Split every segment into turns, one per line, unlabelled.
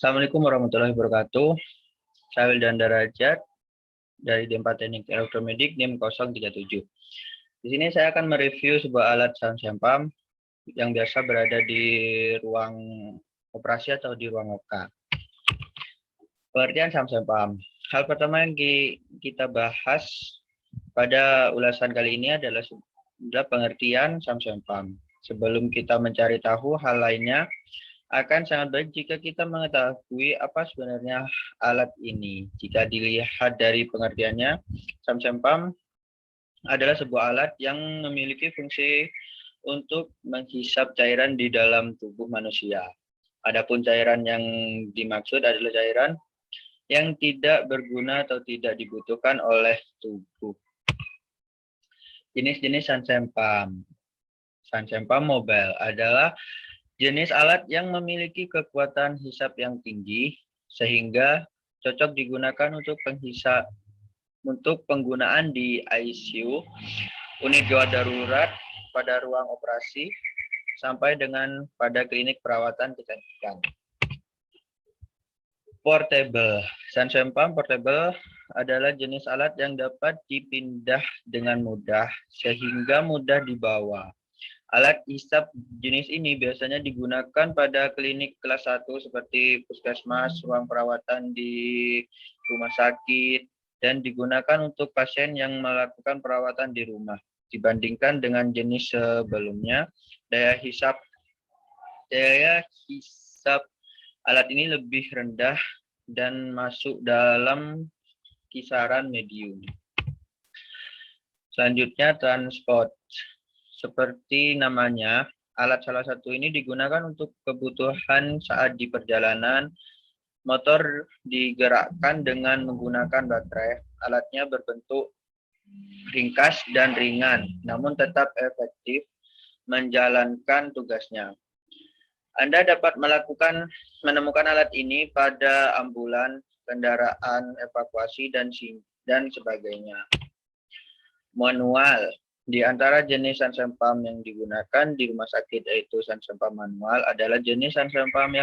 Assalamualaikum warahmatullahi wabarakatuh. Saya Wildan Darajat dari D4 Teknik Elektromedik NIM 037. Di sini saya akan mereview sebuah alat sound sempam yang biasa berada di ruang operasi atau di ruang OK. Pengertian sound sempam. Hal pertama yang kita bahas pada ulasan kali ini adalah pengertian sound sempam. Sebelum kita mencari tahu hal lainnya, akan sangat baik jika kita mengetahui apa sebenarnya alat ini. Jika dilihat dari pengertiannya, sound sempam adalah sebuah alat yang memiliki fungsi untuk menghisap cairan di dalam tubuh manusia. Adapun cairan yang dimaksud adalah cairan yang tidak berguna atau tidak dibutuhkan oleh tubuh. Jenis-jenis sound sempam. Sound sempam mobile adalah jenis alat yang memiliki kekuatan hisap yang tinggi sehingga cocok digunakan untuk penggunaan di ICU, unit gawat darurat, pada ruang operasi, sampai dengan pada klinik perawatan kecantikan. Portable. Sound sempam portable adalah jenis alat yang dapat dipindah dengan mudah sehingga mudah dibawa. Alat hisap jenis ini biasanya digunakan pada klinik kelas 1 seperti puskesmas, ruang perawatan di rumah sakit, dan digunakan untuk pasien yang melakukan perawatan di rumah. Dibandingkan dengan jenis sebelumnya, daya hisap alat ini lebih rendah dan masuk dalam kisaran medium. Selanjutnya, transport. Seperti namanya, alat salah satu ini digunakan untuk kebutuhan saat di perjalanan. Motor digerakkan dengan menggunakan baterai. Alatnya berbentuk ringkas dan ringan, namun tetap efektif menjalankan tugasnya. Anda dapat menemukan alat ini pada ambulan, kendaraan evakuasi, dan sebagainya. Manual. Di antara jenis sound sempam yang digunakan di rumah sakit yaitu sound sempam manual adalah jenis sound sempam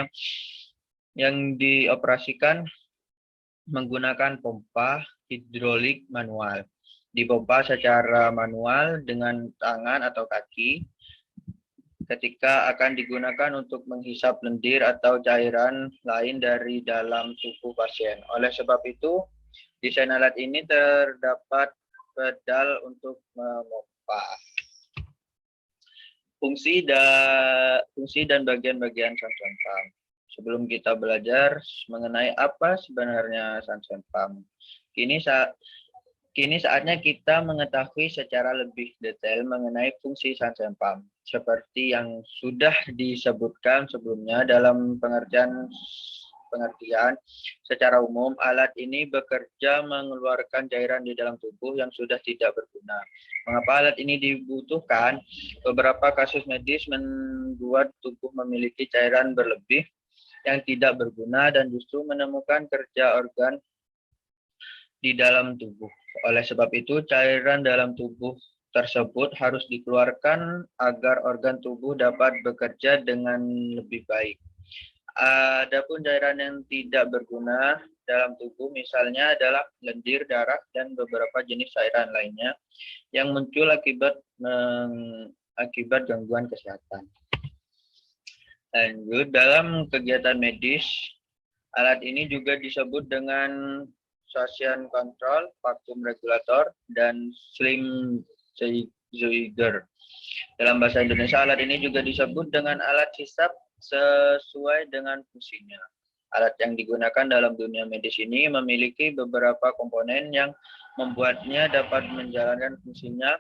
yang dioperasikan menggunakan pompa hidrolik manual. Dipompa secara manual dengan tangan atau kaki ketika akan digunakan untuk menghisap lendir atau cairan lain dari dalam tubuh pasien. Oleh sebab itu, desain alat ini terdapat pedal untuk memompa. Fungsi dan bagian-bagian sound sempam. Sebelum kita belajar mengenai apa sebenarnya sound sempam, kini saatnya kita mengetahui secara lebih detail mengenai fungsi sound sempam. Seperti yang sudah disebutkan sebelumnya dalam pengertian secara umum, alat ini bekerja mengeluarkan cairan di dalam tubuh yang sudah tidak berguna. Mengapa alat ini dibutuhkan? Beberapa kasus medis membuat tubuh memiliki cairan berlebih yang tidak berguna dan justru menemukan kerja organ di dalam tubuh. Oleh sebab itu, cairan dalam tubuh tersebut harus dikeluarkan agar organ tubuh dapat bekerja dengan lebih baik. Adapun cairan yang tidak berguna dalam tubuh misalnya adalah lendir, darah, dan beberapa jenis cairan lainnya yang muncul akibat gangguan kesehatan. Lanjut, dalam kegiatan medis, alat ini juga disebut dengan suction control, vacuum regulator, dan slim Zuiger. Dalam bahasa Indonesia, alat ini juga disebut dengan alat hisap sesuai dengan fungsinya. Alat yang digunakan dalam dunia medis ini memiliki beberapa komponen yang membuatnya dapat menjalankan fungsinya.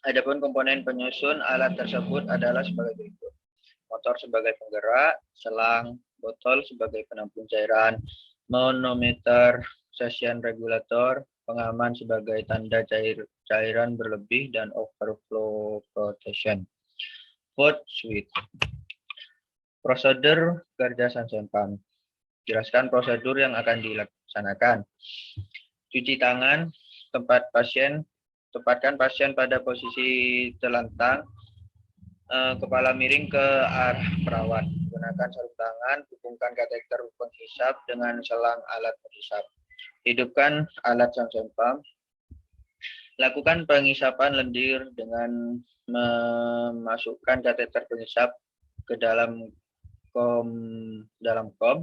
Adapun komponen penyusun alat tersebut adalah sebagai berikut. Motor sebagai penggerak, selang, botol sebagai penampung cairan, manometer, suction regulator, pengaman sebagai tanda cairan berlebih, dan overflow protection. Foot switch. Prosedur kerja sound sempam. Jelaskan prosedur yang akan dilaksanakan. Cuci tangan, tempatkan pasien pada posisi telentang, kepala miring ke arah perawat. Gunakan sarung tangan, hubungkan kateter penghisap dengan selang alat penghisap. Hidupkan alat sang sempam. Lakukan penghisapan lendir dengan memasukkan kateter penghisap ke dalam kom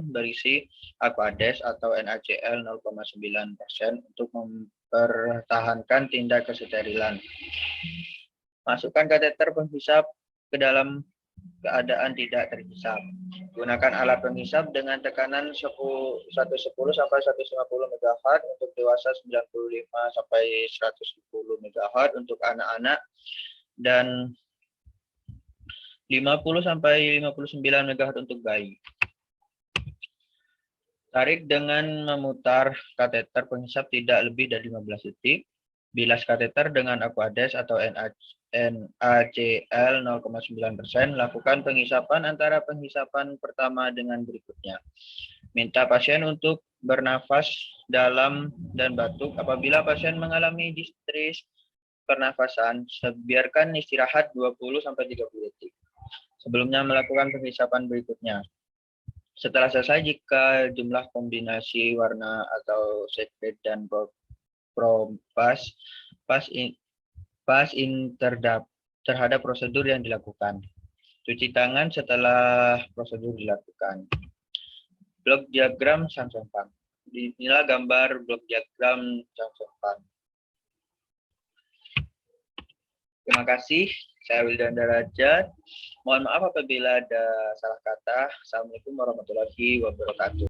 berisi Aquades atau NaCl 0,9% untuk mempertahankan tindak kesterilan. Masukkan kateter penghisap ke dalam keadaan tidak terhisap. Gunakan alat penghisap dengan tekanan 110 sampai 150 MHz untuk dewasa, 95 sampai 110 MHz untuk anak-anak, dan 50 sampai 59 MHz untuk bayi. Tarik dengan memutar kateter penghisap tidak lebih dari 15 detik. Bilas kateter dengan Aquades atau NaCl 0,9%. Lakukan penghisapan antara penghisapan pertama dengan berikutnya. Minta pasien untuk bernafas dalam dan batuk. Apabila pasien mengalami distress pernafasan, biarkan istirahat 20 sampai 30 detik. Sebelumnya melakukan penghisapan berikutnya. Setelah selesai, jika jumlah kombinasi warna atau sekret dan pas terhadap prosedur yang dilakukan. Cuci tangan setelah prosedur dilakukan. Blok diagram sang sempam. Inilah gambar blok diagram sang sempam. Terima kasih. Saya Wildan Darajat. Mohon maaf apabila ada salah kata. Assalamualaikum warahmatullahi wabarakatuh.